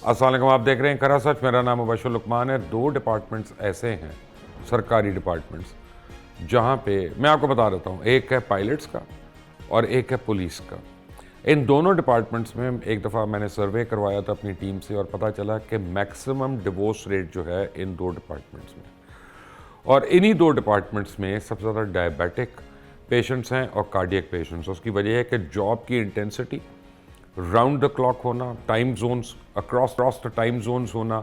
السلام علیکم، آپ دیکھ رہے ہیں کھرا سچ، میرا نام مبشر لقمان ہے۔ دو ڈپارٹمنٹس ایسے ہیں، سرکاری ڈپارٹمنٹس، جہاں پہ میں آپ کو بتا دیتا ہوں، ایک ہے پائلٹس کا اور ایک ہے پولیس کا۔ ان دونوں ڈپارٹمنٹس میں ایک دفعہ میں نے سروے کروایا تھا اپنی ٹیم سے، اور پتہ چلا کہ میکسیمم ڈیورس ریٹ جو ہے ان دو ڈپارٹمنٹس میں، اور انہی دو ڈپارٹمنٹس میں سب سے زیادہ ڈائبیٹک پیشنٹس ہیں اور کارڈیک پیشنٹس۔ اس کی وجہ ہے کہ جاب کی انٹینسٹی، راؤنڈ دا کلاک ہونا، time zones across the time zones ہونا،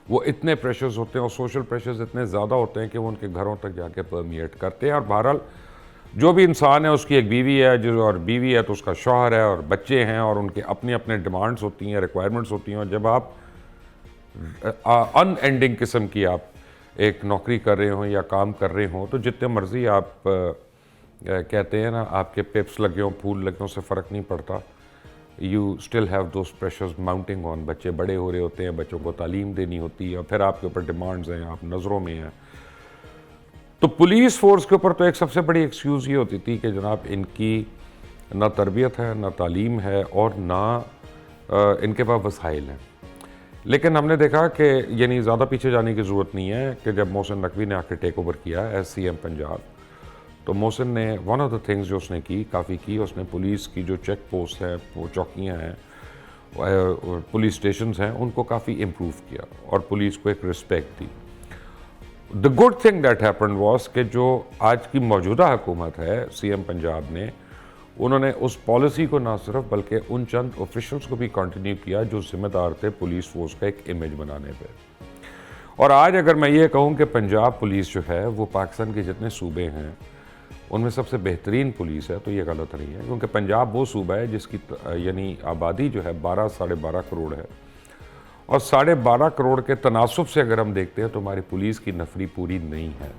وہ اتنے پریشرز ہوتے ہیں اور سوشل پریشرز اتنے زیادہ ہوتے ہیں کہ وہ ان کے گھروں تک جا کے پرمیٹ کرتے ہیں۔ اور بہرحال جو بھی انسان ہے، اس کی ایک بیوی ہے، اور بیوی ہے تو اس کا شوہر ہے اور بچے ہیں، اور ان کے اپنے اپنے ڈیمانڈز ہوتی ہیں، ریکوائرمنٹس ہوتی ہیں۔ اور جب آپ ان اینڈنگ قسم کی آپ ایک نوکری کر رہے ہوں یا کام کر رہے ہوں، تو جتنے مرضی آپ کہتے ہیں نا آپ کے پپس لگے ہوں، پھول لگے ہوں، سے فرق نہیں پڑتا۔ You still have those pressures mounting on. بچے بڑے ہو رہے ہوتے ہیں، بچوں کو تعلیم دینی ہوتی ہے، اور پھر آپ کے اوپر ڈیمانڈز ہیں، آپ نظروں میں ہیں۔ تو پولیس فورس کے اوپر تو ایک سب سے بڑی ایکسکیوز یہ ہوتی تھی کہ جناب ان کی نہ تربیت ہے، نہ تعلیم ہے، اور نہ ان کے پاس وسائل ہیں۔ لیکن ہم نے دیکھا کہ یعنی زیادہ پیچھے جانے کی ضرورت نہیں ہے کہ جب محسن نقوی نے آ کے ٹیک اوور کیا ایز سی ایم پنجاب، تو محسن نے ون آف دا تھنگز جو اس نے کافی کی، اس نے پولیس کی جو چیک پوسٹ ہیں، وہ چوکیاں ہیں، پولیس اسٹیشنز ہیں، ان کو کافی امپروو کیا اور پولیس کو ایک respect the. The good thing that happened was کہ جو آج کی موجودہ حکومت ہے، سی ایم پنجاب نے، انہوں نے اس پالیسی کو نہ صرف بلکہ ان چند آفیشلز کو بھی کنٹینیو کیا جو ذمہ دار تھے پولیس فورس کا ایک امیج بنانے پہ۔ اور آج اگر میں یہ کہوں کہ پنجاب پولیس جو ہے وہ پاکستان کے جتنے صوبے ہیں ان میں سب سے بہترین پولیس ہے، تو یہ غلط نہیں ہے، کیونکہ پنجاب وہ صوبہ ہے جس کی یعنی آبادی جو ہے 12-12.5 کروڑ ہے، اور 12.5 کروڑ کے تناسب سے اگر ہم دیکھتے ہیں تو ہماری پولیس کی نفری پوری نہیں ہے۔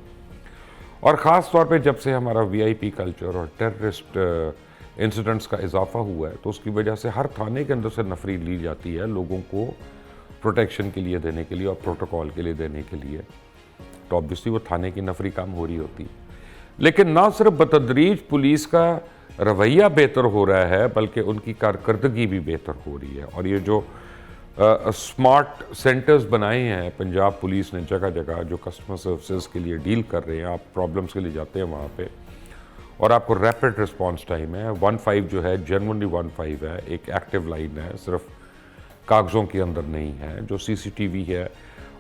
اور خاص طور پہ جب سے ہمارا وی آئی پی کلچر اور ٹیررسٹ انسیڈنٹس کا اضافہ ہوا ہے، تو اس کی وجہ سے ہر تھانے کے اندر سے نفری لی جاتی ہے لوگوں کو پروٹیکشن کے لیے دینے کے لیے اور پروٹوکول کے لیے دینے کے لیے، تو آبویسلی وہ تھانے کی نفری کم ہو رہی ہوتی ہے۔ لیکن نہ صرف بتدریج پولیس کا رویہ بہتر ہو رہا ہے بلکہ ان کی کارکردگی بھی بہتر ہو رہی ہے۔ اور یہ جو اسمارٹ سینٹرز بنائے ہیں پنجاب پولیس نے جگہ جگہ، جو کسٹمر سروسز کے لیے ڈیل کر رہے ہیں، آپ پرابلمس کے لیے جاتے ہیں وہاں پہ، اور آپ کو ریپڈ رسپانس ٹائم ہے 15 جو ہے جنورلی 15 ہے، ایک ایکٹیو لائن ہے، صرف کاغذوں کے اندر نہیں ہے۔ جو سی سی ٹی وی ہے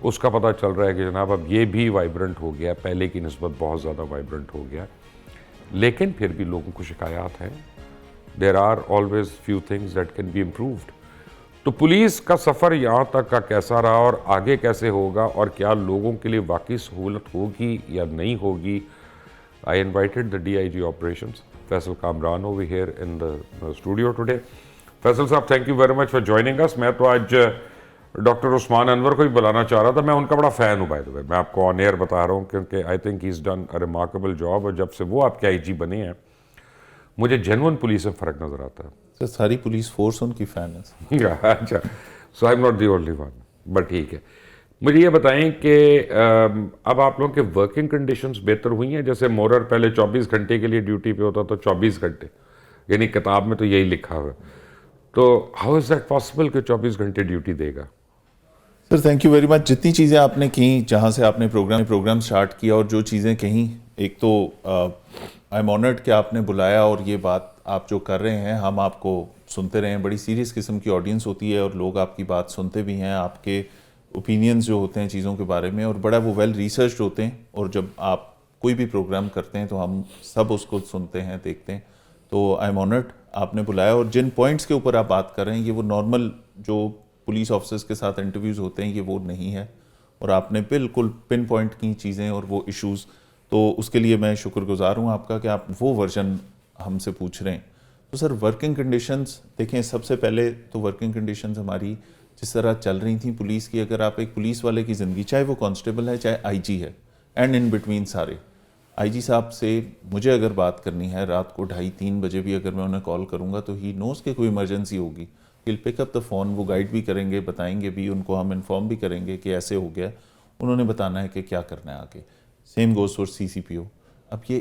اس کا پتہ چل رہا ہے کہ جناب اب یہ بھی وائبرنٹ ہو گیا، پہلے کی نسبت بہت زیادہ وائبرنٹ ہو گیا، لیکن پھر بھی لوگوں کو شکایات ہیں۔ There are always few things that can be improved. تو پولیس کا سفر یہاں تک کا کیسا رہا اور آگے کیسے ہوگا، اور کیا لوگوں کے لیے واقعی سہولت ہوگی یا نہیں ہوگی؟ I invited the DIG operations, Faisal Kamran, over here in the studio today. Faisal صاحب, thank you very much for joining us. میں تو آج ڈاکٹر عثمان انور کو ہی بلانا چاہ رہا تھا، میں ان کا بڑا فین ہوں بائی دا وے، میں آپ کو آن ایئر بتا رہا ہوں، کیونکہ I think he is done a remarkable job, اور جب سے وہ آپ کے آئی جی بنے ہیں مجھے جینون پولیس میں فرق نظر آتا ہے۔ سر ساری پولیس فورس ان کی فین ہے۔ اچھا، so I am not the only one, but ٹھیک ہے۔ مجھے یہ بتائیں کہ اب آپ لوگوں کے ورکنگ کنڈیشنز بہتر ہوئی ہیں؟ جیسے مورر پہلے 24 گھنٹے کے لیے ڈیوٹی پہ ہوتا تو 24 گھنٹے، یعنی کتاب میں تو یہی لکھا ہوا ہے، تو ہاؤ از دیٹ پاسبل کہ 24 گھنٹے ڈیوٹی دے گا؟ Sir thank you very much. جتنی چیزیں آپ نے کہیں، جہاں سے آپ نے پروگرام سٹارٹ کیا، اور جو چیزیں کہیں، ایک تو آئی ایم آنرڈ کہ آپ نے بلایا، اور یہ بات آپ جو کر رہے ہیں ہم آپ کو سنتے رہے ہیں۔ بڑی سیریس قسم کی آڈینس ہوتی ہے اور لوگ آپ کی بات سنتے بھی ہیں، آپ کے اوپینینز جو ہوتے ہیں چیزوں کے بارے میں، اور بڑا وہ ویل ریسرچڈ ہوتے ہیں، اور جب آپ کوئی بھی پروگرام کرتے ہیں تو ہم سب اس کو سنتے ہیں، دیکھتے ہیں۔ تو آئی ایم آنرڈ آپ نے بلایا، اور جن پوائنٹس کے اوپر آپ بات کر رہے ہیں یہ وہ نارمل جو پولیس آفیسرز کے ساتھ انٹرویوز ہوتے ہیں، یہ وہ نہیں ہے، اور آپ نے بالکل پن پوائنٹ کی چیزیں اور وہ ایشوز، تو اس کے لیے میں شکر گزار ہوں آپ کا کہ آپ وہ ورژن ہم سے پوچھ رہے ہیں۔ تو سر ورکنگ کنڈیشنز دیکھیں، سب سے پہلے تو ورکنگ کنڈیشنز ہماری جس طرح چل رہی تھیں پولیس کی، اگر آپ ایک پولیس والے کی زندگی، چاہے وہ کانسٹیبل ہے چاہے آئی جی ہے، اینڈ ان بٹوین سارے، آئی جی صاحب سے مجھے اگر بات کرنی ہے رات کو 2:30-3 بجے بھی اگر میں انہیں کال کروں گا تو ہی نوز کہ کوئی ایمرجنسی ہوگی، he'll pick up the phone, وہ گائیڈ بھی کریں گے، بتائیں گے بھی، ان کو ہم انفارم بھی کریں گے کہ ایسے ہو گیا، انہوں نے بتانا ہے کہ کیا کرنا ہے آگے۔ سیم گوز فور سی سی پی او۔ اب یہ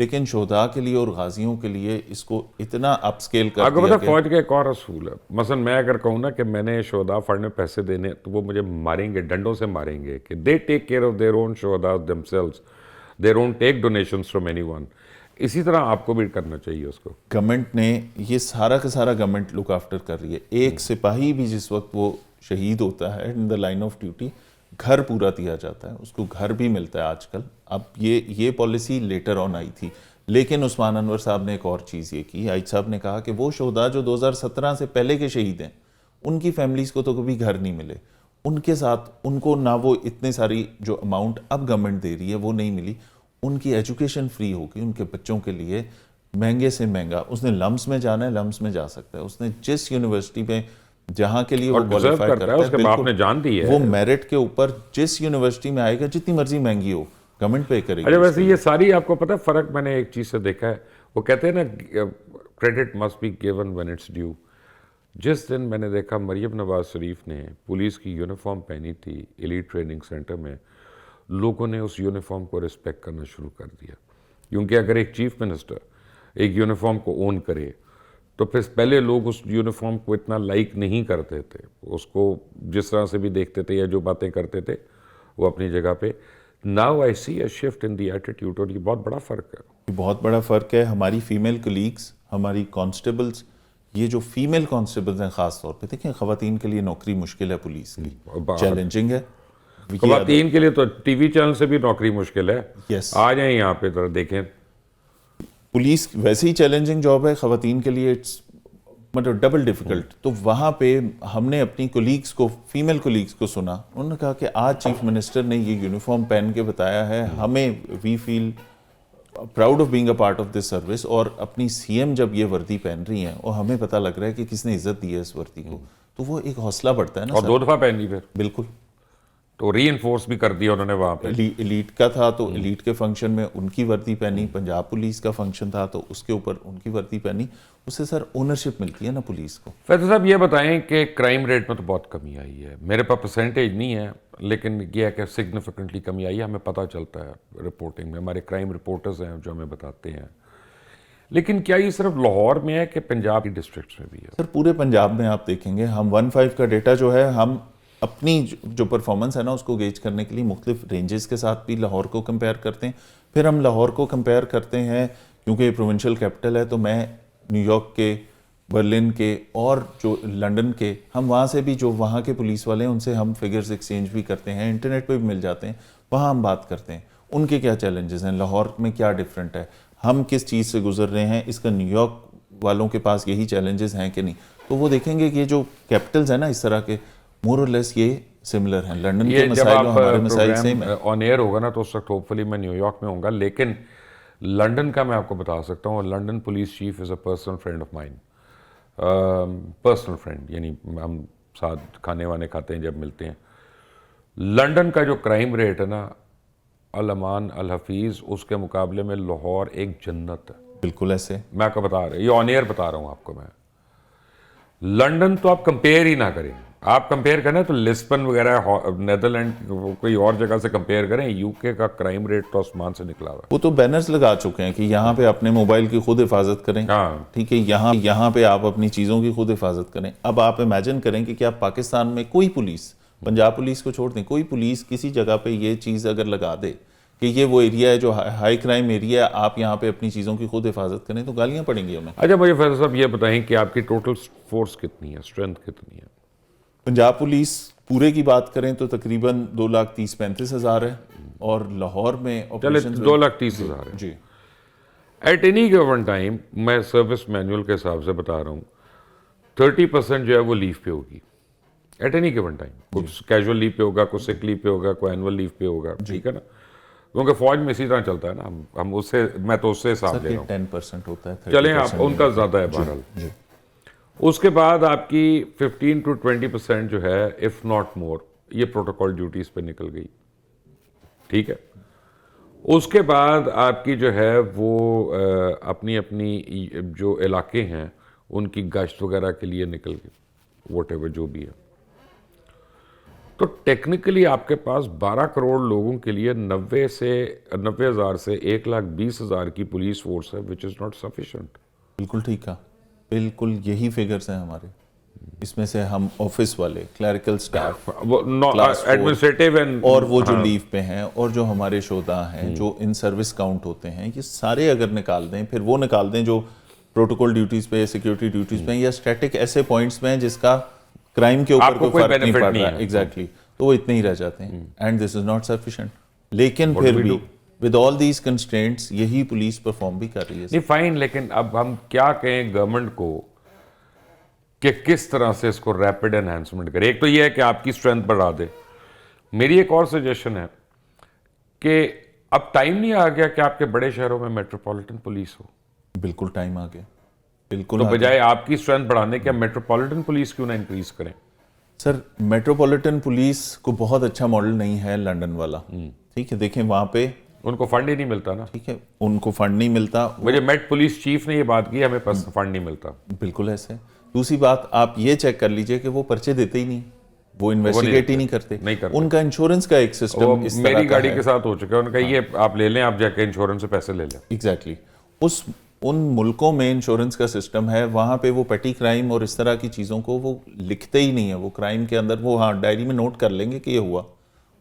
لیکن شہداء کے لیے اور غازیوں کے لیے اس کو اتنا اپ سکیل کر آپ کو دیا پتا فوج کا ایک اور اصول ہے. مثلا میں اگر کہوں نا کہ میں نے شہداء فنڈ میں پیسے دینے تو وہ مجھے ماریں گے, ڈنڈوں سے ماریں گے کہ they take care of their own شہداء themselves, they don't take donations from anyone. اسی طرح آپ کو بھی کرنا چاہیے اس کو. گورنمنٹ نے یہ سارا کا سارا گورنمنٹ لک آفٹر کر رہی ہے. ایک سپاہی بھی جس وقت وہ شہید ہوتا ہے ان دا لائن آف ڈیوٹی, گھر پورا دیا جاتا ہے, اس کو گھر بھی ملتا ہے آج کل. اب یہ پالیسی لیٹر آن آئی تھی, لیکن عثمان انور صاحب نے ایک اور چیز یہ کی. عائد صاحب نے کہا کہ وہ شہداء جو 2017 سے پہلے کے شہید ہیں ان کی فیملیز کو تو کبھی گھر نہیں ملے, ان کے ساتھ ان کو نہ وہ اتنے ساری جو اماؤنٹ اب گورنمنٹ دے رہی ہے وہ نہیں ملی, ان کی ایجوکیشن فری ہوگی, ان کے بچوں کے لیے مہنگے سے مہنگا. اس نے لمس میں جانا ہے, لمس میں جا سکتا ہے. اس نے جس یونیورسٹی میں جہاں کے لیے وہ کوالیفائی کرتا ہے, اس کے باپ نے جان دی ہے, وہ میرٹ کے اوپر جس یونیورسٹی میں آئے گا جتنی مرضی مہنگی ہو گورنمنٹ پے کرے گی. اچھا ویسے یہ ساری آپ کو پتہ فرق میں نے ایک چیز سے دیکھا ہے, وہ کہتے ہیں نا credit must be given when it's due. جس دن میں نے دیکھا مریم نواز شریف نے پولیس کی یونیفارم پہنی تھی ایلیٹ ٹریننگ سینٹر میں, لوگوں نے اس یونیفارم کو رسپیکٹ کرنا شروع کر دیا. کیونکہ اگر ایک چیف منسٹر ایک یونیفارم کو اون کرے تو پھر پہلے لوگ اس یونیفارم کو اتنا لائک نہیں کرتے تھے, اس کو جس طرح سے بھی دیکھتے تھے یا جو باتیں کرتے تھے وہ اپنی جگہ پہ. Now I see a shift in the attitude, اور یہ بہت بڑا فرق ہے. یہ بہت بڑا فرق ہے. ہماری فیمیل کلیگز, ہماری کانسٹیبلز, یہ جو فیمیل کانسٹیبلز ہیں خاص طور پہ, دیکھیں خواتین کے لیے نوکری مشکل ہے, پولیس کی چیلنجنگ ہے. خواتین کے لیے تو ٹی وی چینل سے بھی نوکری مشکل ہے. یس, آ جائیں یہاں پہ ذرا دیکھیں. پولیس ویسے ہی چیلنجنگ جاب ہے, خواتین کے لیے اٹس مطلب ڈبل ڈیفیکلٹ. تو وہاں پہ ہم نے اپنی کولیگز کو, فیمیل کولیگز کو سنا, انہوں نے کہا کہ آج چیف منسٹر نے یہ یونیفارم پہن کے بتایا ہے, ہمیں we feel proud of being a part of this service. اور اپنی سی ایم جب یہ وردی پہن رہی ہیں اور ہمیں پتہ لگ رہا ہے کہ کس نے عزت دی ہے اس وردی کو, تو وہ ایک حوصلہ بڑھتا ہے نا. اور 2 دفعہ پہن لی پھر, بالکل, تو ری انفورس بھی کر دیا انہوں نے وہاں پہ. ایلیٹ کا تھا تو ایلیٹ کے فنکشن میں ان کی وردی پہنی, پنجاب پولیس کا فنکشن تھا تو اس کے اوپر ان کی وردی پہنی. اس سے سر اونرشپ ملتی ہے نا پولیس کو. فیصل صاحب یہ بتائیں کہ کرائم ریٹ میں تو بہت کمی آئی ہے, میرے پاس پرسنٹیج نہیں ہے لیکن یہ ہے کہ سگنیفیکنٹلی کمی آئی ہے, ہمیں پتہ چلتا ہے رپورٹنگ میں, ہمارے کرائم رپورٹرز ہیں جو ہمیں بتاتے ہیں. لیکن کیا یہ صرف لاہور میں ہے کہ پنجاب کی ڈسٹرکٹس میں بھی ہے؟ سر پورے پنجاب میں آپ دیکھیں گے, ہم 1.5 کا ڈیٹا جو ہے, ہم اپنی جو پرفارمنس ہے نا اس کو گیج کرنے کے لیے مختلف رینجز کے ساتھ بھی لاہور کو کمپیئر کرتے ہیں. پھر ہم لاہور کو کمپیئر کرتے ہیں کیونکہ یہ پروونشل کیپٹل ہے, تو میں نیو یارک کے, برلن کے اور جو لنڈن کے, ہم وہاں سے بھی جو وہاں کے پولیس والے ہیں ان سے ہم فگرز ایکسچینج بھی کرتے ہیں, انٹرنیٹ پہ بھی مل جاتے ہیں, وہاں ہم بات کرتے ہیں ان کے کیا چیلنجز ہیں, لاہور میں کیا ڈفرینٹ ہے, ہم کس چیز سے گزر رہے ہیں, اس کا نیو یارک والوں کے پاس یہی چیلنجز ہیں کہ نہیں. تو وہ دیکھیں گے کہ یہ جو کیپٹلز ہیں نا اس طرح کے, مور اور لیس یہ سملر ہیں. لنڈن کے مسائل اور ہمارے مسائل سیم ہیں. آن ایئر ہوگا نا تو اس وقت ہوپفلی میں نیو یارک میں ہوں گا, لیکن لنڈن کا میں آپ کو بتا سکتا ہوں, London police chief is a personal friend of mine, personal friend, یعنی ہم ساتھ کھانے وانے کھاتے ہیں جب ملتے ہیں. لنڈن کا جو کرائم ریٹ ہے نا الامان الحفیظ, اس کے مقابلے میں لاہور ایک جنت ہے. بالکل ایسے میں آپ کو بتا رہا ہوں, یہ آن ایئر بتا رہا ہوں آپ کو میں. لنڈن تو آپ کمپیئر ہی نہ کریں, آپ کمپیئر کریں تو لسبن وغیرہ نیدرلینڈ کوئی اور جگہ سے کمپیئر کریں, یو کے کا کرائم ریٹ تو آسمان سے نکلا ہوا ہے. وہ تو بینرز لگا چکے ہیں کہ یہاں پہ اپنے موبائل کی خود حفاظت کریں, ٹھیک ہے, یہاں پہ آپ اپنی چیزوں کی خود حفاظت کریں. اب آپ امیجن کریں کہ کیا پاکستان میں کوئی پولیس, پنجاب پولیس کو چھوڑ دیں, کوئی پولیس کسی جگہ پہ یہ چیز اگر لگا دے کہ یہ وہ ایریا ہے جو ہائی کرائم ایریا ہے, آپ یہاں پہ اپنی چیزوں کی خود حفاظت کریں, تو گالیاں پڑیں گی ہمیں. اچھا مجھے فیصل صاحب یہ بتائیں کہ آپ کی ٹوٹل فورس کتنی ہے, اسٹرینتھ کتنی ہے؟ پنجاب پولیس پورے کی بات کریں تو تقریباً 2,30,35,000 ہے, اور لاہور میں 2,30,000 ہے جی. ایٹ اینی گیون ٹائم, میں سروس مینول کے حساب سے بتا رہا ہوں, 30% جو ہے وہ لیو پہ ہوگی ایٹ اینی گیون ٹائم. کچھ کیجول لیو پہ ہوگا, کچھ سک لیو پہ ہوگا, کوئی اینول لیو پہ ہوگا, ٹھیک ہے نا, کیونکہ فوج میں اسی طرح چلتا ہے نا, ہم اس سے, میں تو اس سے حساب لے رہا ہوں. 10% ہوتا ہے, چلیں آپ ان کا زیادہ ہے بہرحال. اس کے بعد آپ کی 15 to 20% جو ہے اف ناٹ مور, یہ پروٹوکول ڈیوٹیز پہ نکل گئی, ٹھیک ہے. اس کے بعد آپ کی جو ہے وہ اپنی اپنی جو علاقے ہیں ان کی گشت وغیرہ کے لیے نکل گئی, واٹ ایور جو بھی ہے. تو ٹیکنیکلی آپ کے پاس 12 کروڑ لوگوں کے لیے 90,000 سے 1,20,000 کی پولیس فورس ہے which is not sufficient. بالکل ٹھیک ہے، بالکل یہی فگرز ہیں ہمارے. اس میں سے ہم آفس والے، کلیریکل سٹاف، ایڈمنسٹریٹو اینڈ اور وہ جو لیو پہ ہیں اور جو ہمارے شہداء ہیں جو ان سروس کاؤنٹ ہوتے ہیں، یہ سارے اگر نکال دیں، پھر وہ نکال دیں جو پروٹوکول ڈیوٹیز پہ، سیکیورٹی ڈیوٹیز پہ، یا اسٹیٹک ایسے پوائنٹس میں جس کا کرائم کے اوپر کوئی فرق نہیں پڑ رہا ہے، ایگزیکٹلی، تو وہ اتنے ہی رہ جاتے ہیں. And this is not sufficient. لیکن پھر بھی ود آل دیز کنسٹرینٹس یہی پولیس پرفارم بھی کر رہی ہے. نہیں فائن، لیکن اب ہم کیا کہیں گورنمنٹ کو کہ کس طرح سے اس کو ریپڈ انہینسمنٹ کرے. ایک تو یہ ہے کہ آپ کی اسٹرینتھ بڑھا دے. میری ایک اور سجیشن ہے کہ اب ٹائم نہیں آ گیا کہ آپ کے بڑے شہروں میں میٹروپولیٹن پولیس ہو. بالکل ٹائم آ گیا، بالکل. تو بجائے آپ کی اسٹرینتھ بڑھانے کے میٹروپولیٹن پولیس کیوں نہ انکریز کریں؟ سر میٹروپولیٹن پولیس کو بہت اچھا ماڈل نہیں ہے لنڈن والا، ٹھیک ہے. دیکھیں وہاں پہ ان کو فنڈ ہی نہیں ملتا نا. ٹھیک ہے، ان کو فنڈ نہیں ملتا. مجھے میٹ پولیس چیف نے یہ بات کی، ہمیں پاس فنڈ نہیں ملتا. بالکل ایسے. دوسری بات آپ یہ چیک کر لیجئے کہ وہ پرچے دیتے ہی نہیں، وہ انویسٹیگیٹ ہی نہیں کرتے. ان کا انشورنس کا ایک سسٹم اس طرح میری گاڑی کے ساتھ ہو چکا ہے، ان کا یہ آپ لے لیں، آپ جا کے انشورنس سے پیسے لے لیں. ایگزیکٹلی. ان ملکوں میں انشورنس کا سسٹم ہے، وہاں پہ وہ پیٹی کرائم اور اس طرح کی چیزوں کو وہ لکھتے ہی نہیں ہیں. وہ کرائم کے اندر وہ ہاں ڈائری میں نوٹ کر لیں گے کہ یہ ہوا،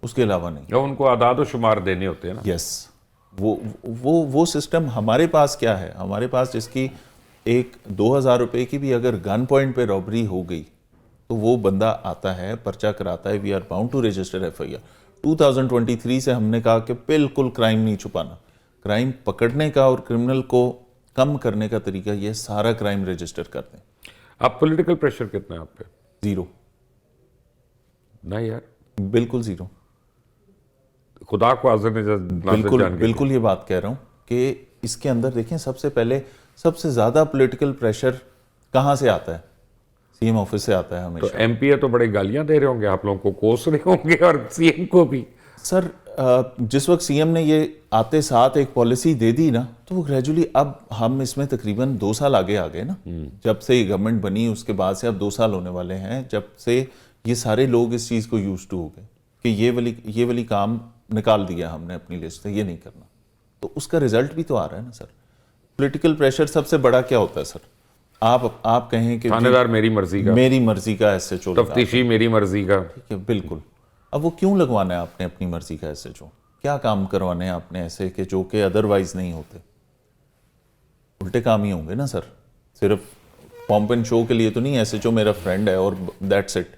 اس کے علاوہ نہیں. ان کو اعداد و شمار دینے ہوتے ہیں نا. یس. وہ سسٹم ہمارے پاس کیا ہے؟ ہمارے پاس جس کی 2,000 روپے کی بھی اگر گن پوائنٹ پہ رابری ہو گئی تو وہ بندہ آتا ہے، پرچہ کراتا ہے. We are bound to register F I R. 2023 سے ہم نے کہا کہ بالکل کرائم نہیں چھپانا. کرائم پکڑنے کا اور کرمنل کو کم کرنے کا طریقہ یہ سارا کرائم رجسٹر کر دیں. اب پولیٹیکل پریشر کتنا ہے آپ پہ؟ 0. نہیں یار، بالکل 0. خدا کو حاضر بالکل یہ بات کہہ رہا ہوں کہ اس کے اندر دیکھیں سب سے پہلے سب سے زیادہ پولیٹیکل پریشر کہاں سے آتا ہے؟ سی ایم آفس سے آتا ہے ہمیشہ. تو ایم پی اے تو بڑے گالیاں دے رہے ہوں گے آپ لوگوں کو، کوس رہے ہوں گے، اور سی ایم کو بھی. سر جس وقت سی ایم نے یہ آتے ساتھ ایک پالیسی دے دی نا، تو وہ گریجولی اب ہم اس میں تقریباً 2 سال آگے آ گئے نا. جب سے یہ گورنمنٹ بنی اس کے بعد سے اب 2 سال ہونے والے ہیں جب سے یہ سارے لوگ اس چیز کو یوز ٹو ہو گئے کہ یہ والی کام نکال دیا ہم نے اپنی لسٹ سے، یہ نہیں کرنا. تو اس کا رزلٹ بھی تو آ رہا ہے نا سر. پولیٹیکل پریشر سب سے بڑا کیا ہوتا ہے سر؟ آپ کہیں کہ تھانے دار میری مرضی کا، ایس ایچ او تفتیشی میری مرضی کا. ٹھیک ہے، بالکل. اب وہ کیوں لگوانا ہے آپ نے اپنی مرضی کا ایس ایچ او؟ کیا کام کروانے ہیں آپ نے ایسے کہ جو کہ ادروائز نہیں ہوتے؟ الٹے کام ہی ہوں گے نا سر. صرف پومپ اینڈ شو کے لیے تو نہیں ایس ایچ او میرا فرینڈ ہے اور دیٹس اٹ.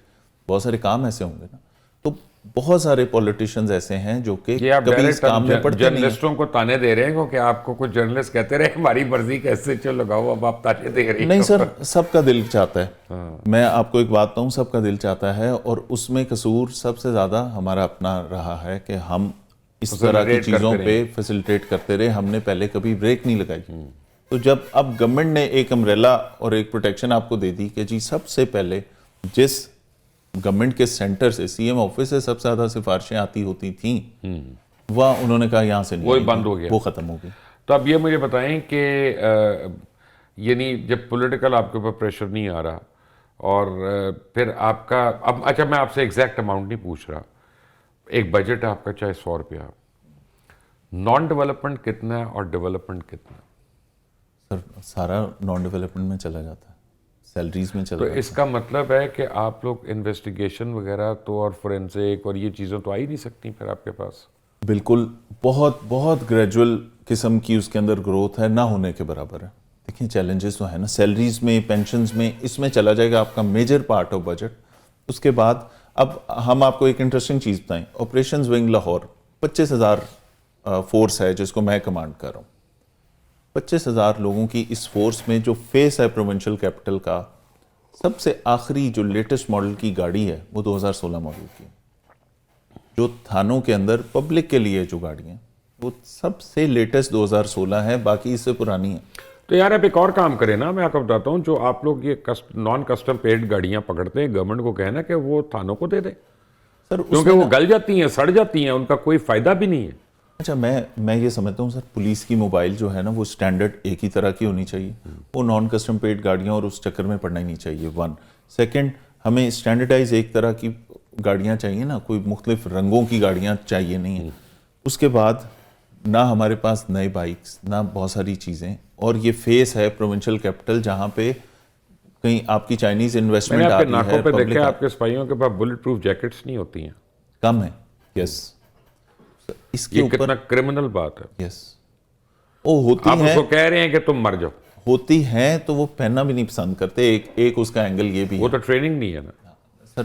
بہت سارے کام ایسے ہوں گے نا. تو بہت سارے پولیٹیشینز ایسے ہیں جو کہ کبھی اس کام میں پڑتے نہیں ہیں. جرنلسٹوں کو تانے دے رہے ہیں کہ آپ کو کچھ جرنلسٹ کہتے رہے ہماری مرضی کا ایس ایچ او لگاؤ، اب آپ تانے دے رہے ہیں. نہیں سر، سب کا دل چاہتا ہے. میں آپ کو ایک بات بتاؤں، سب کا دل چاہتا ہے، اور اس میں قصور سب سے زیادہ ہمارا اپنا رہا ہے کہ ہم اس طرح کی چیزوں پہ فیسیلیٹیٹ کرتے رہے. ہم نے پہلے کبھی بریک نہیں لگائی. تو جب اب گورنمنٹ نے ایک امبریلا اور ایک پروٹیکشن آپ کو دے دی کہ جی سب سے پہلے جس گورنمنٹ کے سینٹر سے، سی ایم آفس سے سب سے زیادہ سفارشیں آتی ہوتی تھیں، وہ انہوں نے کہا یہاں سے نہیں، وہی بند ہو گیا، وہ ختم ہو گئی. تو اب یہ مجھے بتائیں کہ یعنی جب پولیٹیکل آپ کے اوپر پریشر نہیں آ رہا اور پھر آپ کا اب اچھا میں آپ سے ایگزیکٹ اماؤنٹ نہیں پوچھ رہا، ایک بجٹ ہے آپ کا چاہے 100 روپیہ، نان ڈیولپمنٹ کتنا ہے اور ڈیولپمنٹ کتنا ہے؟ سر سارا نان ڈیولپمنٹ میں چلا جاتا ہے، سیلریز میں چلا جاتا ہے. تو اس کا مطلب ہے کہ آپ لوگ انویسٹیگیشن وغیرہ تو اور فورینسک اور یہ چیزیں تو آ ہی نہیں سکتی پھر آپ کے پاس. بالکل، بہت گریجول قسم کی اس کے اندر گروتھ ہے، نہ ہونے کے برابر ہے. دیکھیں چیلنجز تو ہے نا، سیلریز میں، پینشنز میں، اس میں چلا جائے گا آپ کا میجر پارٹ آف بجٹ. اس کے بعد اب ہم آپ کو ایک انٹرسٹنگ چیز بتائیں. آپریشنز ونگ لاہور 25,000 فورس ہے جس کو میں کمانڈ کر رہا ہوں. 25,000 لوگوں کی اس فورس میں جو فیس ہے پروونشل کیپٹل کا، سب سے آخری جو لیٹسٹ ماڈل کی گاڑی ہے وہ 2016 ماڈل کی. جو تھانوں کے اندر پبلک کے لیے جو گاڑی ہیں وہ سب سے لیٹسٹ 2016 ہے، باقی اس سے پرانی ہیں. تو یار آپ ایک اور کام کریں نا، میں آپ کو بتاتا ہوں، جو آپ لوگ یہ نان کسٹم پیڈ گاڑیاں پکڑتے ہیں، گورنمنٹ کو کہنا کہ وہ تھانوں کو دے دیں سر، کیونکہ وہ گل جاتی ہیں، سڑ جاتی ہیں، ان کا کوئی فائدہ بھی نہیں ہے. اچھا میں یہ سمجھتا ہوں سر، پولیس کی موبائل جو ہے نا وہ سٹینڈرڈ ایک ہی طرح کی ہونی چاہیے. وہ نان کسٹم پیڈ گاڑیاں اور اس چکر میں پڑنا ہی نہیں چاہیے. 1 سیکنڈ، ہمیں سٹینڈرڈائز ایک طرح کی گاڑیاں چاہیے نا, کوئی مختلف رنگوں کی گاڑیاں چاہیے نہیں ہیں. اس کے بعد نہ ہمارے پاس نئے بائکس, نہ بہت ساری چیزیں, اور یہ فیس ہے پروونشل کیپٹل جہاں پہ کہیں آپ کی چائنیز میں نے انویسٹمنٹ آپ آ کے رہی ناکوں ہے, پہ پبلک دیکھا آپ کے سپاہیوں کے پاس بلٹ پروف جیکٹس نہیں ہوتی ہیں, کم ہے. یس, اس کے یہ اوپر کتنا کرمنل بات ہے. یس وہ ہوتی آپ اس ہیں, کو کہہ رہے ہیں کہ تم مر جاؤ, ہوتی ہیں تو وہ پہننا بھی نہیں پسند کرتے. ایک اس کا اینگل یہ بھی وہ ہے تو ٹریننگ نہیں ہے نا سر,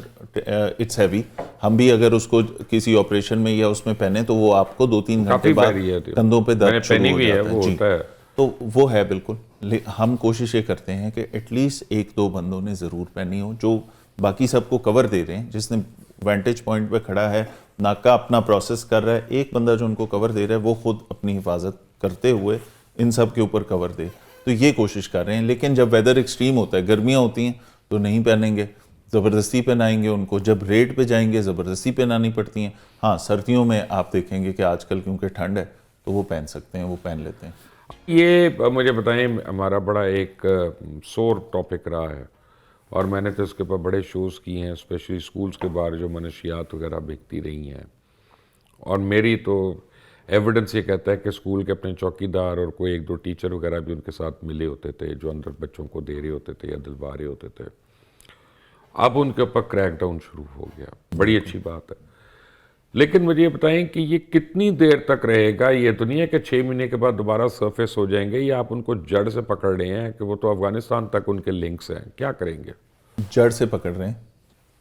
اٹس ہیوی. ہم بھی اگر اس کو کسی آپریشن میں یا اس میں پہنے تو وہ آپ کو 2-3 گھنٹے کافی بعد بھاری ہے. کندھوں پہ میں نے درد شروع پہنی ہو بھی ہے, جاتا ہے. وہ جی, ہوتا ہے. تو وہ ہے بالکل. ہم کوشش یہ کرتے ہیں کہ ایٹ لیسٹ 1-2 بندوں نے ضرور پہنی ہو, جو باقی سب کو کور دے رہے ہیں. جس نے وینٹیج پوائنٹ پہ کھڑا ہے, ناکا اپنا پروسیس کر رہا ہے, ایک بندہ جو ان کو کور دے رہا ہے وہ خود اپنی حفاظت کرتے ہوئے ان سب کے اوپر کور دے. تو یہ کوشش کر رہے ہیں. لیکن جب ویدر ایکسٹریم ہوتا ہے, گرمیاں ہوتی ہیں تو نہیں پہنیں گے, زبردستی پہنائیں گے ان کو. جب ریڈ پہ جائیں گے زبردستی پہنانی پڑتی ہیں. ہاں سردیوں میں آپ دیکھیں گے کہ آج کل کیونکہ ٹھنڈ ہے تو وہ پہن سکتے ہیں, وہ پہن لیتے ہیں. یہ مجھے بتائیں, ہمارا بڑا ایک سور ٹاپک رہا ہے, اور میں نے تو اس کے اوپر بڑے شوز کیے ہیں, اسپیشلی اسکولز کے باہر جو منشیات وغیرہ بکتی رہی ہیں. اور میری تو ایویڈنس یہ کہتا ہے کہ اسکول کے اپنے چوکی دار اور کوئی 1-2 ٹیچر وغیرہ بھی ان کے ساتھ ملے ہوتے تھے, جو اندر بچوں کو دے رہے ہوتے تھے یا دلوا رہے ہوتے تھے. اب ان کے اوپر کریک ڈاؤن شروع ہو گیا, بڑی اچھی بات ہے. لیکن مجھے یہ بتائیں کہ یہ کتنی دیر تک رہے گا؟ یہ تو نہیں ہے کہ 6 مہینے کے بعد دوبارہ سرفیس ہو جائیں گے, یا آپ ان کو جڑ سے پکڑ رہے ہیں کہ وہ تو افغانستان تک ان کے لنکس ہیں, کیا کریں گے؟ جڑ سے پکڑ رہے ہیں.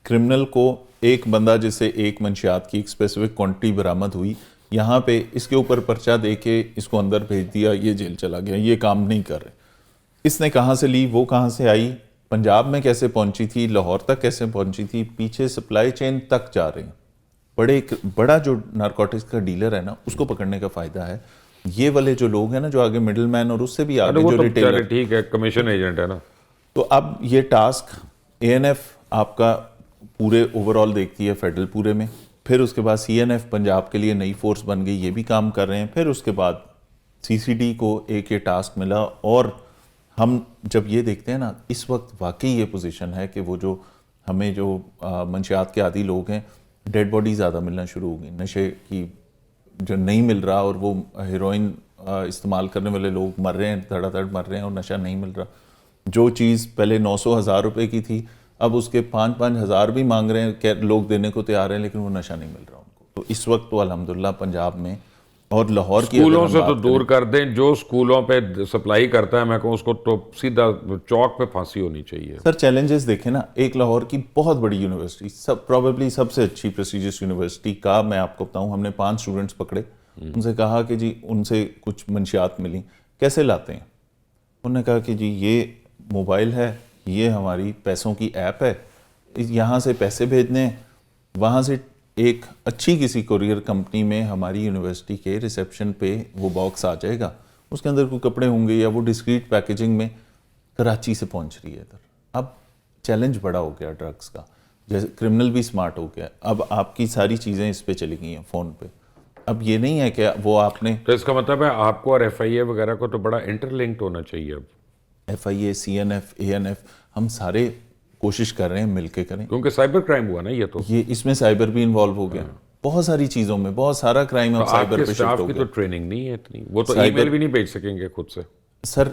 کرمنل کو ایک بندہ جسے ایک منشیات کی ایک اسپیسیفک کوانٹٹی برآمد ہوئی, یہاں پہ اس کے اوپر پرچہ دے کے اس کو اندر بھیج دیا, یہ جیل چلا گیا, یہ کام نہیں کر رہے. اس نے کہاں سے لی, وہ کہاں سے آئی, پنجاب میں کیسے پہنچی تھی, لاہور تک کیسے پہنچی تھی, پیچھے سپلائی چین تک جا رہے ہیں. بڑا جو نارکوٹکس کا ڈیلر ہے نا, اس کو پکڑنے کا فائدہ ہے. یہ والے جو لوگ ہیں نا, جو آگے مڈل مین اور اس سے بھی آگے وہ جو تو ریٹیلر, ٹھیک ہے, کمیشن ایجنٹ ہے نا. تو اب یہ ٹاسک ANF آپ کا پورے اوور آل دیکھتی ہے فیڈرل پورے میں. پھر اس کے بعد CNF پنجاب کے لیے نئی فورس بن گئی, یہ بھی کام کر رہے ہیں. پھر اس کے بعد CCD کو ایک یہ ٹاسک ملا. اور ہم جب یہ دیکھتے ہیں نا, اس وقت واقعی یہ پوزیشن ہے کہ وہ جو ہمیں جو منشیات کے عادی لوگ ہیں, ڈیڈ باڈی زیادہ ملنا شروع ہو گئی, نشے کی جو نہیں مل رہا, اور وہ ہیروئن استعمال کرنے والے لوگ مر رہے ہیں, دھڑا دھڑ مر رہے ہیں, اور نشہ نہیں مل رہا. جو چیز پہلے 900,000 روپے کی تھی, اب اس کے 5-5 ہزار بھی مانگ رہے ہیں کہ لوگ دینے کو تیار ہیں, لیکن وہ نشہ نہیں مل رہا ان کو. تو اس وقت تو الحمدللہ پنجاب میں اور لاہور کی اسکولوں سے تو دور کر دیں, جو اسکولوں پہ سپلائی کرتا ہے, میں کہوں اس کو تو سیدھا چوک پہ پھانسی ہونی چاہیے. سر چیلنجز دیکھیں نا, ایک لاہور کی بہت بڑی یونیورسٹی, پروبیبلی سب سے اچھی پریسٹیجیس یونیورسٹی کا میں آپ کو بتاؤں, ہم نے 5 اسٹوڈنٹس پکڑے, ان سے کہا کہ جی ان سے کچھ منشیات ملی, کیسے لاتے ہیں؟ انہوں نے کہا کہ جی یہ موبائل ہے, یہ ہماری پیسوں کی ایپ ہے, یہاں سے پیسے بھیجنے ہیں, وہاں سے ایک اچھی کسی کوریئر کمپنی میں ہماری یونیورسٹی کے ریسیپشن پہ وہ باکس آ جائے گا, اس کے اندر کوئی کپڑے ہوں گے یا وہ ڈسکریٹ پیکیجنگ میں کراچی سے پہنچ رہی ہے ادھر. اب چیلنج بڑا ہو گیا ڈرگس کا, جیسے کرمنل بھی سمارٹ ہو گیا, اب آپ کی ساری چیزیں اس پہ چلی گئی ہیں فون پہ. اب یہ نہیں ہے کہ وہ آپ نے, تو اس کا مطلب ہے آپ کو اور FIA وغیرہ کو تو بڑا انٹر لنکڈ ہونا چاہیے. اب FIA, CNF, ANF, ہم سارے کوشش کر رہے ہیں مل کے کریں, کیونکہ سائبر کرائم ہوا نا, یہ تو یہ اس میں سائبر بھی انوالو ہو گیا. بہت ساری چیزوں میں بہت سارا کرائم اب آپ سائبر کے پہ اسٹاف شفٹ ہو کی گیا. تو ٹریننگ نہیں ہے اتنی, وہ تو ای میل بھی نہیں بھیج سکیں گے خود سے. سر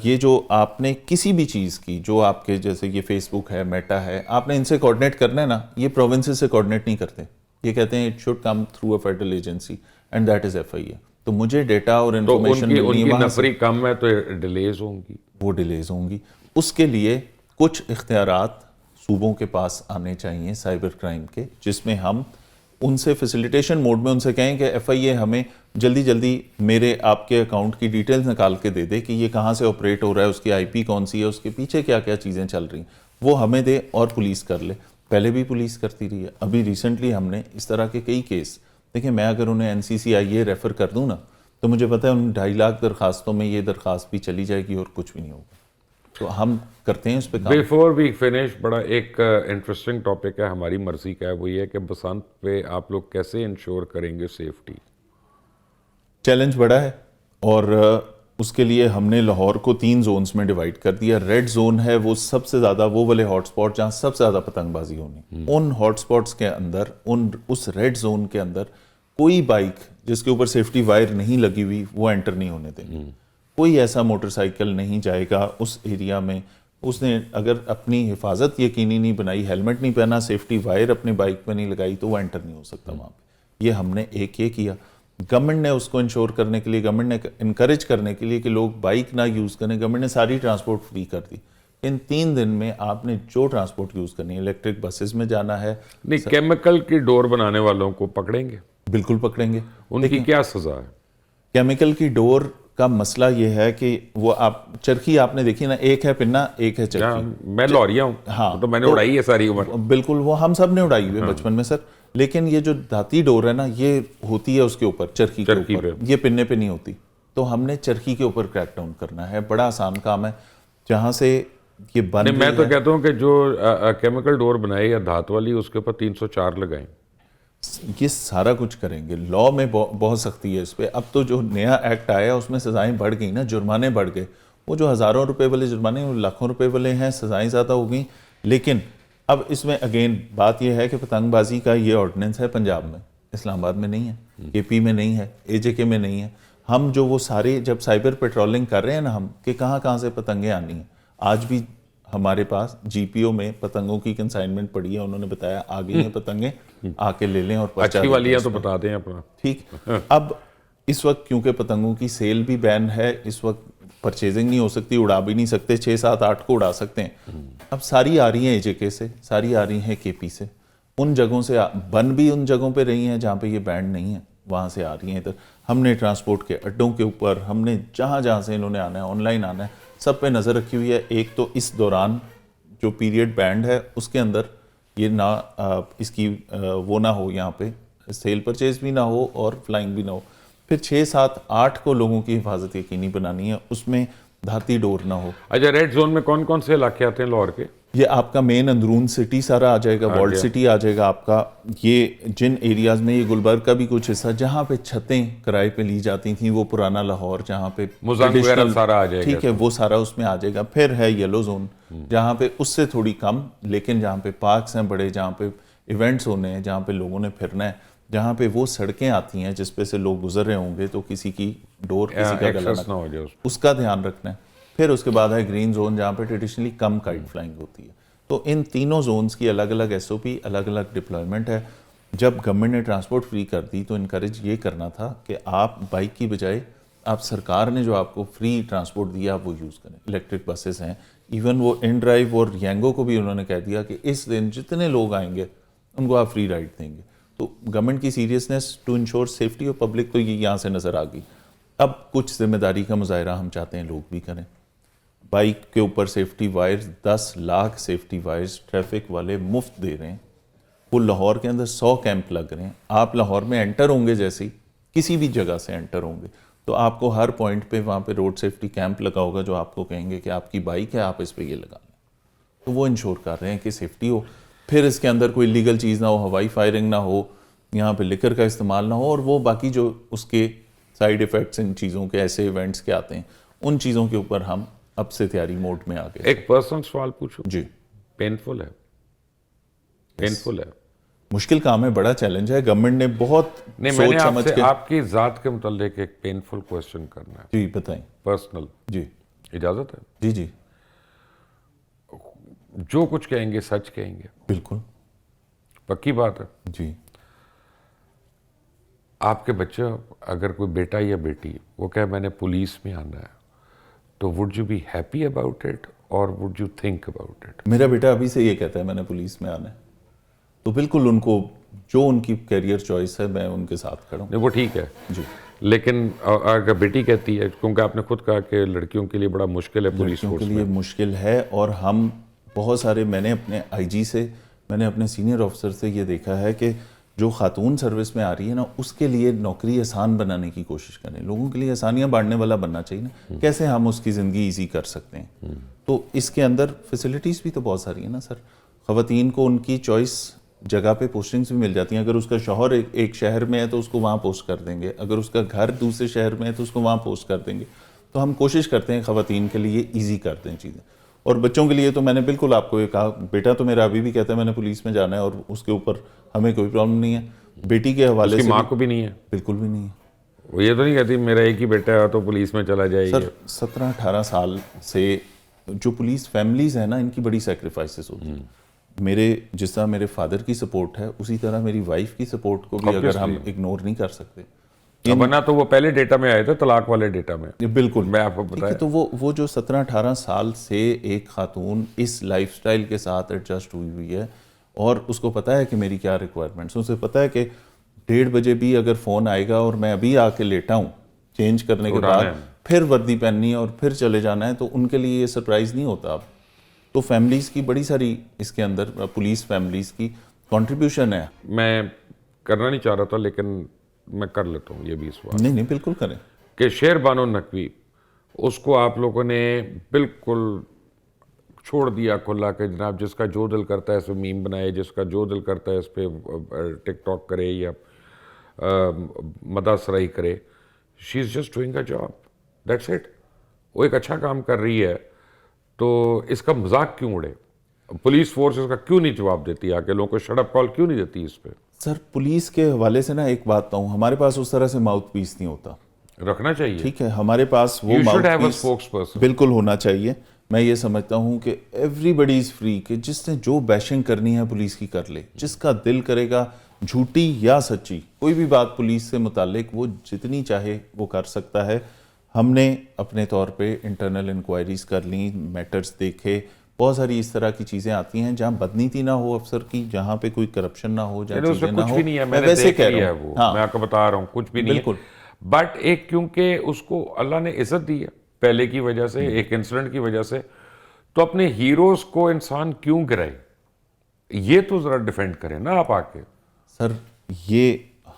یہ جو آپ نے کسی بھی چیز کی, جو آپ کے جیسے یہ فیس بک ہے, میٹا ہے, آپ نے ان سے کوآرڈینیٹ کرنا ہے نا, یہ پروونسز سے کوآرڈینیٹ نہیں کرتے, یہ کہتے ہیں it should come through a federal agency and that is FIA. تو مجھے ڈیٹا اور انفارمیشن ملنی ہے, ان کی وہاں سے نفری کم ہے تو ڈیلیز ہوں گی, وہ ڈیلیز ہوں گی. اس کے لیے کچھ اختیارات صوبوں کے پاس آنے چاہیے سائبر کرائم کے, جس میں ہم ان سے فیسیلیٹیشن موڈ میں ان سے کہیں کہ FIA ہمیں جلدی جلدی میرے آپ کے اکاؤنٹ کی ڈیٹیلز نکال کے دے دے کہ یہ کہاں سے آپریٹ ہو رہا ہے, اس کی IP کون سی ہے, اس کے پیچھے کیا کیا چیزیں چل رہی ہیں, وہ ہمیں دے اور پولیس کر لے. پہلے بھی پولیس کرتی رہی ہے, ابھی ریسنٹلی ہم نے اس طرح کے کئی کیس دیکھیں. میں اگر انہیں NCCIA ریفر کر دوں نا, تو مجھے پتہ ہے ان 2.5 لاکھ درخواستوں میں یہ درخواست بھی چلی جائے گی اور کچھ بھی نہیں ہوگا. تو ہم کرتے ہیں اس پہ کام. بیفور وی فنش, بڑا ایک انٹرسٹنگ ٹاپک ہے, ہماری مرضی کا ہے, وہ یہ ہے کہ بسنت پہ آپ لوگ کیسے انشور کریں گے سیفٹی؟ چیلنج بڑا ہے, اور اس کے لیے ہم نے لاہور کو 3 زونز میں ڈیوائڈ کر دیا. ریڈ زون ہے وہ سب سے زیادہ وہ والے ہاٹ سپاٹ جہاں سب سے زیادہ پتنگ بازی ہونی. ان ہاٹ سپاٹس کے اندر اس ریڈ زون کے اندر کوئی بائک جس کے اوپر سیفٹی وائر نہیں لگی ہوئی وہ انٹر نہیں ہونے دیں. کوئی ایسا موٹر سائیکل نہیں جائے گا اس ایریا میں. اس نے اگر اپنی حفاظت یقینی نہیں بنائی, ہیلمٹ نہیں پہنا, سیفٹی وائر اپنے بائک پہ نہیں لگائی تو وہ انٹر نہیں ہو سکتا وہاں پہ. یہ ہم نے ایک یہ کیا. گورنمنٹ نے اس کو انشور کرنے کے لیے, گورنمنٹ نے انکریج کرنے کے لیے کہ لوگ بائک نہ یوز کریں, گورنمنٹ نے ساری ٹرانسپورٹ فری کر دی. ان 3 دن میں آپ نے جو ٹرانسپورٹ یوز کرنی ہے, الیکٹرک بسز میں جانا ہے. نہیں, کیمیکل کی ڈور بنانے والوں کو پکڑیں گے؟ بالکل پکڑیں گے. ان کی کیا سزا ہے؟ کیمیکل کی ڈور کا مسئلہ یہ ہے کہ وہ آپ چرخی آپ نے دیکھی نا, ایک ہے پنا ایک ہے چرخی. میں لوریا ہوں, ہاں تو میں نے اڑائی ہے ساری عمر. بالکل, وہ ہم سب نے اڑائی ہوئی بچپن میں سر. لیکن یہ جو دھاتی ڈور ہے نا, یہ ہوتی ہے اس کے اوپر, چرخی کے اوپر, یہ پنے پہ نہیں ہوتی. تو ہم نے چرخی کے اوپر کریک ڈاؤن کرنا ہے. بڑا آسان کام ہے. جہاں سے یہ بن میں تو کہتا ہوں کہ جو کیمیکل ڈور بنائے یا دھات والی, اس کے اوپر 304 لگائیں. یہ سارا کچھ کریں گے. لا میں بہت سختی ہے اس پہ. اب تو جو نیا ایکٹ آیا اس میں سزائیں بڑھ گئی نا, جرمانے بڑھ گئے. وہ جو ہزاروں روپے والے جرمانے وہ لاکھوں روپے والے ہیں, سزائیں زیادہ ہو گئیں. لیکن اب اس میں اگین بات یہ ہے کہ پتنگ بازی کا یہ آرڈیننس ہے پنجاب میں, اسلام آباد میں نہیں ہے, اے پی میں نہیں ہے, اے جے کے میں نہیں ہے. ہم جو وہ سارے جب سائبر پیٹرولنگ کر رہے ہیں نا ہم, کہ کہاں کہاں سے پتنگیں آنی ہیں, آج بھی ہمارے پاس جی پی او میں پتنگوں کی کنسائنمنٹ پڑی ہے. انہوں نے بتایا آ گئی ہیں پتنگیں, آ کے لے لیں. اور اچھی والی ہے تو بتا دیں اپنا. ٹھیک. اب اس وقت کیونکہ پتنگوں کی سیل بھی بین ہے, اس وقت پرچیزنگ نہیں ہو سکتی, اڑا بھی نہیں سکتے, 6 7 8 کو اڑا سکتے ہیں. اب ساری آ رہی ہیں اے جے کے سے, ساری آ رہی ہیں کے پی سے. ان جگہوں سے بن بھی ان جگہوں پہ رہی ہیں جہاں پہ یہ بینڈ نہیں ہے, وہاں سے آ رہی ہیں ادھر. ہم نے ٹرانسپورٹ کے اڈوں کے اوپر, ہم نے جہاں جہاں سے انہوں نے آنا ہے, آن لائن آنا ہے, سب پہ نظر رکھی ہوئی ہے. ایک تو اس دوران جو پیریڈ بینڈ ہے اس کے اندر یہ نہ اس کی وہ نہ ہو, یہاں پہ سیل پرچیز بھی نہ ہو اور فلائنگ بھی نہ ہو. پھر 6 7 8 کو لوگوں کی حفاظت یقینی بنانی ہے, اس میں دھاتی ڈور نہ ہو. اچھا, ریڈ زون میں کون کون سے علاقے آتے ہیں لاہور کے؟ یہ آپ کا مین اندرون سٹی سارا آ جائے گا, والڈ سٹی آ جائے گا آپ کا. یہ جن ایریاز میں, یہ گلبرگ کا بھی کچھ حصہ جہاں پہ چھتیں کرائے پہ لی جاتی تھیں, وہ پرانا لاہور جہاں پہ مزنگ وغیرہ سارا آ جائے گا. ٹھیک ہے, وہ سارا اس میں آ جائے گا. پھر ہے یلو زون جہاں پہ اس سے تھوڑی کم, لیکن جہاں پہ پارکس ہیں بڑے, جہاں پہ ایونٹس ہونے ہیں, جہاں پہ لوگوں نے پھرنا ہے, جہاں پہ وہ سڑکیں آتی ہیں جس پہ سے لوگ گزر رہے ہوں گے تو کسی کی ڈور کسی کا گلا نہ ہو جائے, اس کا دھیان رکھنا ہے. پھر اس کے بعد ہے گرین زون جہاں پہ ٹریڈیشنلی کم کائٹ فلائنگ ہوتی ہے. تو ان تینوں زونز کی الگ الگ ایس او پی, الگ الگ ڈپلائمنٹ ہے. جب گورنمنٹ نے ٹرانسپورٹ فری کر دی تو انکریج یہ کرنا تھا کہ آپ بائک کی بجائے آپ سرکار نے جو آپ کو فری ٹرانسپورٹ دیا آپ وہ یوز کریں. الیکٹرک بسز ہیں, ایون وہ ان ڈرائیو اور ینگو کو بھی انہوں نے کہہ دیا کہ اس دن جتنے لوگ آئیں گے ان کو آپ فری رائڈ دیں گے. تو گورنمنٹ کی seriousness to ensure safety of public تو یہ یہاں سے نظر آ گئی. اب کچھ ذمہ داری کا مظاہرہ ہم چاہتے ہیں لوگ بھی کریں. بائک کے اوپر safety wires 10 lakh safety wires traffic والے مفت دے رہے ہیں. وہ لاہور کے اندر 100 کیمپ لگ رہے ہیں. آپ لاہور میں انٹر ہوں گے, جیسے کسی بھی جگہ سے انٹر ہوں گے تو آپ کو ہر پوائنٹ پہ وہاں پہ روڈ سیفٹی کیمپ لگا ہوگا جو آپ کو کہیں گے کہ آپ کی بائک ہے, آپ اس پہ یہ لگا لیں. تو وہ انشور کر رہے ہیں کہ سیفٹی ہو. پھر اس کے اندر کوئی لیگل چیز نہ ہو, ہوائی فائرنگ نہ ہو, یہاں پہ لکر کا استعمال نہ ہو, اور وہ باقی جو اس کے سائیڈ ایفیکٹس ان چیزوں کے ایسے ایونٹس کے آتے ہیں ان چیزوں کے اوپر ہم اب سے تیاری موڈ میں آ گئے. ایک پرسنل سوال پوچھوں؟ جی. پینفل ہے؟ پینفل ہے؟ مشکل کام ہے, بڑا چیلنج ہے. گورنمنٹ نے بہت سوچ سمجھ کے آپ کی ذات کے متعلق ایک پینفل کوسچن کرنا ہے. جی بتائیں. پرسنل؟ جی. اجازت ہے؟ جی جی. جو کچھ کہیں گے سچ کہیں گے؟ بالکل. پکی بات ہے؟ جی. آپ کے بچے اگر کوئی بیٹا یا بیٹی وہ کہے میں نے پولیس میں آنا ہے, تو would you be happy about it اور would you think about it? میرا بیٹا ابھی سے یہ کہتا ہے میں نے پولیس میں آنا ہے, تو بالکل ان کو جو ان کی کیریئر چوائس ہے میں ان کے ساتھ کھڑا ہوں. نہیں وہ ٹھیک ہے. جی. لیکن اگر بیٹی کہتی ہے, کیونکہ آپ نے خود کہا کہ لڑکیوں کے لیے بڑا مشکل ہے پولیس فورس کے لیے مشکل ہے, اور ہم بہت سارے, میں نے اپنے آئی جی سے, میں نے اپنے سینئر آفیسر سے یہ دیکھا ہے کہ جو خاتون سروس میں آ رہی ہے نا, اس کے لیے نوکری آسان بنانے کی کوشش کریں. لوگوں کے لیے آسانیاں بانٹنے والا بننا چاہیے نا, کیسے ہم اس کی زندگی ایزی کر سکتے ہیں. تو اس کے اندر فیسلٹیز بھی تو بہت ساری ہیں نا سر. خواتین کو ان کی چوائس جگہ پہ پوسٹنگز بھی مل جاتی ہیں. اگر اس کا شوہر ایک شہر میں ہے تو اس کو وہاں پوسٹ کر دیں گے, اگر اس کا گھر دوسرے شہر میں ہے تو اس کو وہاں پوسٹ کر دیں گے. تو ہم کوشش کرتے ہیں خواتین کے لیے ایزی کر دیں چیزیں. اور بچوں کے لیے تو میں نے بالکل آپ کو یہ کہا, بیٹا تو میرا ابھی بھی کہتا ہے میں نے پولیس میں جانا ہے, اور اس کے اوپر ہمیں کوئی پرابلم نہیں ہے. بیٹی کے حوالے اس کی سے ماں کو بھی نہیں ہے, بالکل بھی نہیں ہے. وہ یہ تو نہیں کہتی میرا ایک ہی بیٹا ہے تو پولیس میں چلا جائے. سر 17-18 سال سے جو پولیس فیملیز ہیں نا, ان کی بڑی سیکریفائسز ہوتی ہیں. میرے جس طرح میرے فادر کی سپورٹ ہے, اسی طرح میری وائف کی سپورٹ کو بھی اگر ہم اگنور نہیں کر سکتے. ورنہ تو وہ پہلے ڈیٹا میں آئے تھے, طلاق والے ڈیٹا میں. بالکل میں آپ کو ٹھیک ہے. تو وہ جو 17-18 سال سے ایک خاتون اس لائف سٹائل کے ساتھ ایڈجسٹ ہوئی ہے, اور اس کو پتا ہے کہ میری کیا ریکوائرمنٹس, اسے پتا ہے کہ 1:30 بجے بھی اگر فون آئے گا اور میں ابھی آ کے لیٹا ہوں چینج کرنے کے بعد, پھر وردی پہننی ہے اور پھر چلے جانا ہے, تو ان کے لیے یہ سرپرائز نہیں ہوتا اب. تو فیملیز کی بڑی ساری اس کے اندر پولیس فیملیز کی کنٹریبیوشن ہے. میں کرنا نہیں چاہ رہا تھا لیکن میں کر لیتا ہوں یہ بھی سوال. نہیں بالکل کریں. کہ شیر بانو نقوی, اس کو آپ لوگوں نے بالکل چھوڑ دیا کھلا کہ جناب جس کا جو دل کرتا ہے اس پہ میم بنائے, جس کا جو دل کرتا ہے اس پہ ٹک ٹاک کرے یا مدح سرائی کرے. She is just doing a job, that's it. وہ ایک اچھا کام کر رہی ہے, تو اس کا مذاق کیوں اڑے؟ پولیس فورس اس کا کیوں نہیں جواب دیتی, آ کے لوگوں کو شٹ اپ کال کیوں نہیں دیتی اس پہ؟ سر پولیس کے حوالے سے نا ایک بات کہوں, ہمارے پاس اس طرح سے ماؤتھ پیس نہیں ہوتا. رکھنا چاہیے. ٹھیک ہے, ہمارے پاس وہ ماؤتھ پیس بالکل ہونا چاہیے. میں یہ سمجھتا ہوں کہ ایوری بڈی از فری, کہ جس نے جو بیشنگ کرنی ہے پولیس کی کر لے. جس کا دل کرے گا جھوٹی یا سچی کوئی بھی بات پولیس سے متعلق, وہ جتنی چاہے وہ کر سکتا ہے. ہم نے اپنے طور پہ انٹرنل انکوائریز کر لیں, میٹرز دیکھے, بہت ساری اس طرح کی چیزیں آتی ہیں جہاں بدنیتی نہ ہو افسر کی, جہاں پہ کوئی کرپشن نہ ہو, جہاں چیزیں نہ ہو. میں ویسے کہہ رہا ہوں, میں آپ کو بتا رہا ہوں کچھ بھی نہیں ہے. بٹ ایک کیونکہ اس کو اللہ نے عزت دی ہے پہلے کی وجہ سے, ایک انسیڈنٹ کی وجہ سے, تو اپنے ہیروز کو انسان کیوں گرائے, یہ تو ذرا ڈیفینڈ کریں نا آپ آ کے. سر یہ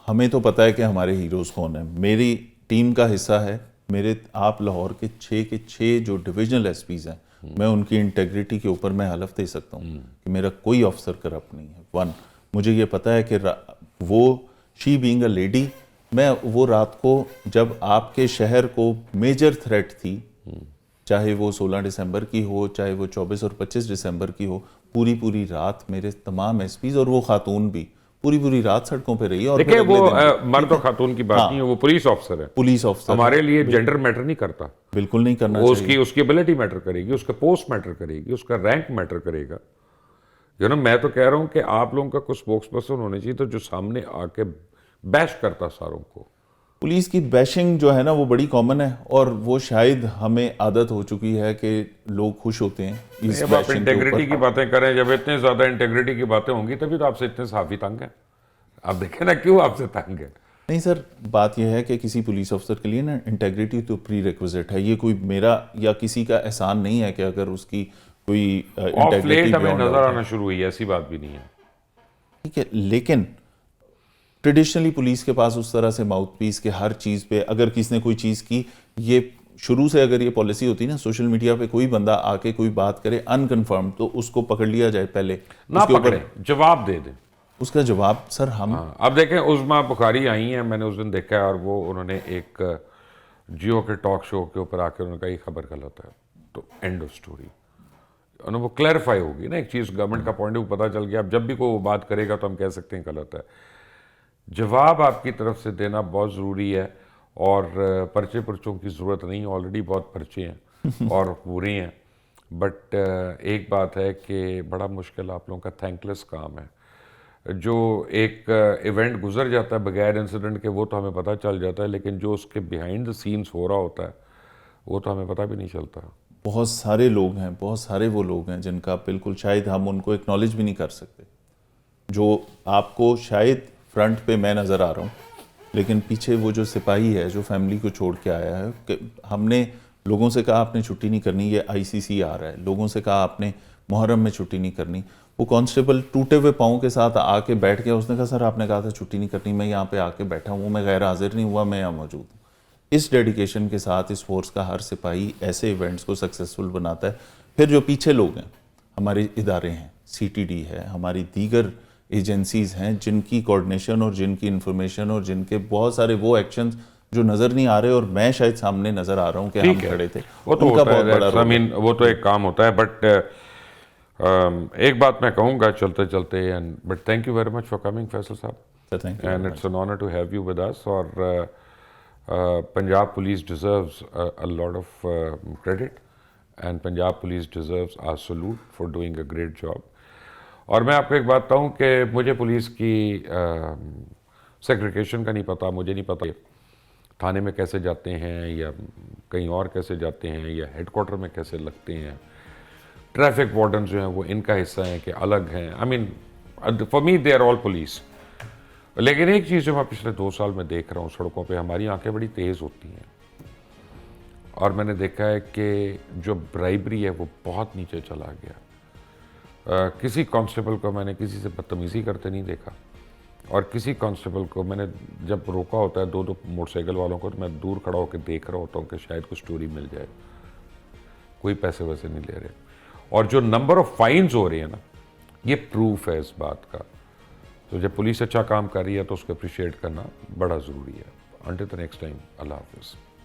ہمیں تو پتہ ہے کہ ہمارے ہیروز کون ہیں. میری ٹیم کا حصہ ہے. میرے آپ لاہور کے 6 جو ڈویژنل ایس پیز ہیں, میں ان کی انٹیگریٹی کے اوپر میں حلف دے سکتا ہوں کہ میرا کوئی افسر کرپٹ نہیں ہے. ون, مجھے یہ پتہ ہے کہ وہ شی بینگ اے لیڈی, میں وہ رات کو جب آپ کے شہر کو میجر تھریٹ تھی, چاہے وہ 16 دسمبر کی ہو, چاہے وہ 24 اور 25 دسمبر کی ہو, پوری رات میرے تمام ایس پیز اور وہ خاتون بھی پوری رات سڑکوں پہ رہی. اور دیکھیں وہ مرد و خاتون کی بات نہیں ہے, وہ پولیس آفسر ہے. پولیس آفسر ہمارے لیے جینڈر میٹر نہیں کرتا, بالکل نہیں کرنا چاہیے. اس کی ایبلٹی میٹر کرے گی, اس کا پوسٹ میٹر کرے گی, اس کا رینک میٹر کرے گا. میں تو کہہ رہا ہوں کہ آپ لوگوں کا کچھ اسپوکس پرسن ہونے چاہیے تو جو سامنے آ کے بیش کرتا ساروں کو. پولیس کی بیشنگ جو ہے نا وہ بڑی کامن ہے, اور وہ شاید ہمیں عادت ہو چکی ہے کہ لوگ خوش ہوتے ہیں اس بیشنگ. آپ انٹیگریٹی کی باتیں کریں, جب اتنے زیادہ انٹیگریٹی کی باتیں ہوں گی تبھی تو آپ سے اتنے صحافی تنگ ہیں. آپ دیکھیں نا کیوں آپ سے تنگ ہے. نہیں سر, بات یہ ہے کہ کسی پولیس افسر کے لیے نا انٹیگریٹی تو پری ریکوزٹ ہے. یہ کوئی میرا یا کسی کا احسان نہیں ہے کہ اگر اس کی کوئی انٹیگریٹی ہمیں نظر آنا شروع ہوئی, ایسی بات بھی نہیں ہے. ٹھیک ہے, لیکن ٹریڈیشنلی پولیس کے پاس اس طرح سے ماؤتھ پیس کے ہر چیز پہ, اگر کسی نے کوئی چیز کی, یہ شروع سے اگر یہ پالیسی ہوتی نا سوشل میڈیا پہ کوئی بندہ آ کے کوئی بات کرے انکنفرم, تو اس کو پکڑ لیا جائے, پہلے نہ پکڑے, جواب دے دیں. اس کا جواب سر ہم اب دیکھیں عظمیٰ بخاری آئی ہیں, میں نے اس دن دیکھا ہے, اور وہ انہوں نے ایک جیو کے ٹاک شو کے اوپر آ کے انہوں نے کہا یہ خبر غلط ہے, تو اینڈ آف سٹوری. انہوں وہ کلیریفائی ہوگی نا ایک چیز, گورنمنٹ کا پوائنٹ آف پتہ چل گیا. اب جب بھی کوئی وہ بات کرے گا تو ہم کہہ سکتے ہیں غلط ہے. جواب آپ کی طرف سے دینا بہت ضروری ہے, اور پرچوں کی ضرورت نہیں, آلریڈی بہت پرچے ہیں اور پورے ہیں. بٹ ایک بات ہے کہ بڑا مشکل آپ لوگوں کا تھینک لیس کام ہے. جو ایک ایونٹ گزر جاتا ہے بغیر انسیڈنٹ کے وہ تو ہمیں پتہ چل جاتا ہے, لیکن جو اس کے بیہائنڈ دا سینس ہو رہا ہوتا ہے وہ تو ہمیں پتہ بھی نہیں چلتا. بہت سارے لوگ ہیں, بہت سارے وہ لوگ ہیں جن کا بالکل شاید ہم ان کو اکنالج بھی نہیں کر سکتے, جو آپ کو شاید فرنٹ پہ میں نظر آ رہا ہوں, لیکن پیچھے وہ جو سپاہی ہے جو فیملی کو چھوڑ کے آیا ہے, کہ ہم نے لوگوں سے کہا آپ نے چھٹی نہیں کرنی, یہ ICC آ رہا ہے, لوگوں سے کہا آپ نے محرم میں چھٹی نہیں کرنی, وہ کانسٹیبل ٹوٹے ہوئے پاؤں کے ساتھ آ کے بیٹھ گیا, اس نے کہا سر آپ نے کہا تھا چھٹی نہیں کرنی, میں یہاں پہ آ کے بیٹھا ہوں, میں غیر حاضر نہیں ہوا, میں یہاں موجود ہوں. اس ڈیڈیکیشن کے ساتھ اس فورس کا ہر سپاہی ایسے ایونٹس کو سکسیسفل بناتا ہے. پھر جو پیچھے لوگ ہیں, ہمارے ادارے ہیں, CTD ہے, ہماری دیگر ایجنسیز ہیں جن کی کوارڈینیشن اور جن کی انفارمیشن اور جن کے بہت سارے وہ ایکشنز جو نظر نہیں آ رہے اور میں شاید سامنے نظر آ رہا ہوں کہ ہم کھڑے تھے, وہ تو ان کا ہوتا بہت بڑا ہے, رول ہے. وہ تو ایک کام ہوتا ہے. بٹ ایک بات میں کہوں گا چلتے چلتے, but thank you very much for coming Faisal sahab, Thank you very and much. It's an honour to have you with us. اور Punjab police deserves a lot of credit, and Punjab police deserves our salute for doing a great job. اور میں آپ کو ایک بات بتاؤں کہ مجھے پولیس کی سیگریگیشن کا نہیں پتا, مجھے نہیں پتا تھانے میں کیسے جاتے ہیں یا کہیں اور کیسے جاتے ہیں یا ہیڈ کوارٹر میں کیسے لگتے ہیں. ٹریفک وارڈنز جو ہیں وہ ان کا حصہ ہیں کہ الگ ہیں. I mean for me they are all police. لیکن ایک چیز جو میں پچھلے 2 سال میں دیکھ رہا ہوں سڑکوں پہ, ہماری آنکھیں بڑی تیز ہوتی ہیں, اور میں نے دیکھا ہے کہ جو برائبری ہے وہ بہت نیچے چلا گیا. کسی کانسٹیبل کو میں نے کسی سے بدتمیزی کرتے نہیں دیکھا, اور کسی کانسٹیبل کو میں نے جب روکا ہوتا ہے 2 موٹر سائیکل والوں کو, تو میں دور کھڑا ہو کے دیکھ رہا ہوتا ہوں کہ شاید کوئی سٹوری مل جائے. کوئی پیسے ویسے نہیں لے رہے. اور جو نمبر آف فائنز ہو رہی ہیں نا, یہ پروف ہے اس بات کا. تو جب پولیس اچھا کام کر رہی ہے تو اس کو اپریشیٹ کرنا بڑا ضروری ہے. انٹل دی نیکسٹ ٹائم, اللہ حافظ.